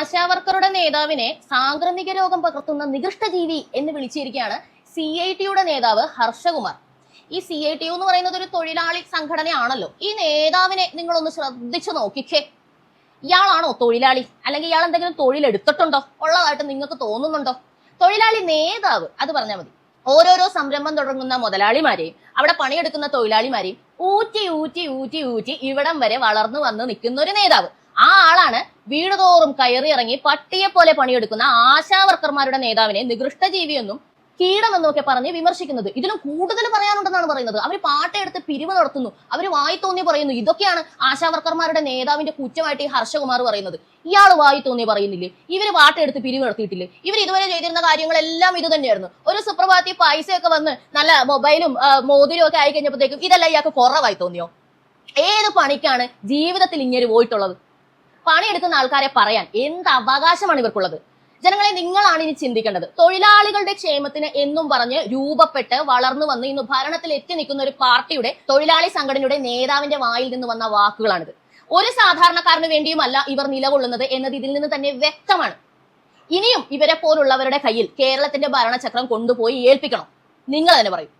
ആശാവർക്കറുടെ നേതാവിനെ സാംക്രമിക രോഗം പകർത്തുന്ന നികൃഷ്ടജീവി എന്ന് വിളിച്ചിരിക്കുകയാണ് CITയുടെ നേതാവ് ഹർഷകുമാർ. ഈ CITU എന്ന് പറയുന്നത് ഒരു തൊഴിലാളി സംഘടനയാണല്ലോ. ഈ നേതാവിനെ നിങ്ങളൊന്ന് ശ്രദ്ധിച്ചു നോക്കിക്കേ. ഇയാളാണോ തൊഴിലാളി? അല്ലെങ്കിൽ ഇയാൾ എന്തെങ്കിലും തൊഴിലെടുത്തിട്ടുണ്ടോ? ഉള്ളതായിട്ട് നിങ്ങൾക്ക് തോന്നുന്നുണ്ടോ? തൊഴിലാളി നേതാവ് അത് പറഞ്ഞാൽ മതി. ഓരോരോ സംരംഭം തുടങ്ങുന്ന മുതലാളിമാരെയും അവിടെ പണിയെടുക്കുന്ന തൊഴിലാളിമാരെയും ഊറ്റി ഊറ്റി ഊറ്റി ഊറ്റി ഇവിടം വരെ വളർന്നു വന്ന് നിൽക്കുന്ന ഒരു നേതാവ്. ആ ആളാണ് വീടുതോറും കയറി ഇറങ്ങി പട്ടിയെ പോലെ പണിയെടുക്കുന്ന ആശാവർക്കർമാരുടെ നേതാവിനെ നികൃഷ്ടജീവിയെന്നും കീടമെന്നും ഒക്കെ പറഞ്ഞ് വിമർശിക്കുന്നത്. ഇതിലും കൂടുതൽ പറയാനുണ്ടെന്നാണ് പറയുന്നത്. അവർ പാട്ടയെടുത്ത് പിരിവ് നടത്തുന്നു, അവർ വായി തോന്നി പറയുന്നു. ഇതൊക്കെയാണ് ആശാവർക്കർമാരുടെ നേതാവിന്റെ കുറ്റമായിട്ട് ഈ ഹർഷകുമാർ പറയുന്നത്. ഇയാൾ വായി തോന്നി പറയുന്നില്ലേ? ഇവര് പാട്ടയെടുത്ത് പിരിവ് നടത്തിയിട്ടില്ലേ? ഇവർ ഇതുവരെ ചെയ്തിരുന്ന കാര്യങ്ങളെല്ലാം ഇത് തന്നെയായിരുന്നു. ഒരു സുപ്രഭാതി പൈസയൊക്കെ വന്ന് നല്ല മൊബൈലും മോതിരും ഒക്കെ ആയി കഴിഞ്ഞപ്പോഴത്തേക്കും ഇതെല്ലാം ഇയാൾക്ക് കുറവായി തോന്നിയോ? ഏത് പണിക്കാണ് ജീവിതത്തിൽ ഇങ്ങനെ പോയിട്ടുള്ളത്? പണിയെടുക്കുന്ന ആൾക്കാരെ പറയാൻ എന്ത് അവകാശമാണ് ഇവർക്കുള്ളത്? ജനങ്ങളെ, നിങ്ങളാണ് ഇനി ചിന്തിക്കേണ്ടത്. തൊഴിലാളികളുടെ ക്ഷേമത്തിന് എന്നും പറഞ്ഞ് രൂപപ്പെട്ട് വളർന്നു വന്ന് ഇന്ന് ഭരണത്തിൽ എത്തി നിൽക്കുന്ന ഒരു പാർട്ടിയുടെ തൊഴിലാളി സംഘടനയുടെ നേതാവിന്റെ വായിൽ നിന്ന് വന്ന വാക്കുകളാണിത്. ഒരു സാധാരണക്കാരന് വേണ്ടിയുമല്ല ഇവർ നിലകൊള്ളുന്നത് എന്നത് ഇതിൽ നിന്ന് തന്നെ വ്യക്തമാണ്. ഇനിയും ഇവരെ പോലുള്ളവരുടെ കയ്യിൽ കേരളത്തിന്റെ ഭരണചക്രം കൊണ്ടുപോയി ഏൽപ്പിക്കണം. നിങ്ങൾ തന്നെ പറയും.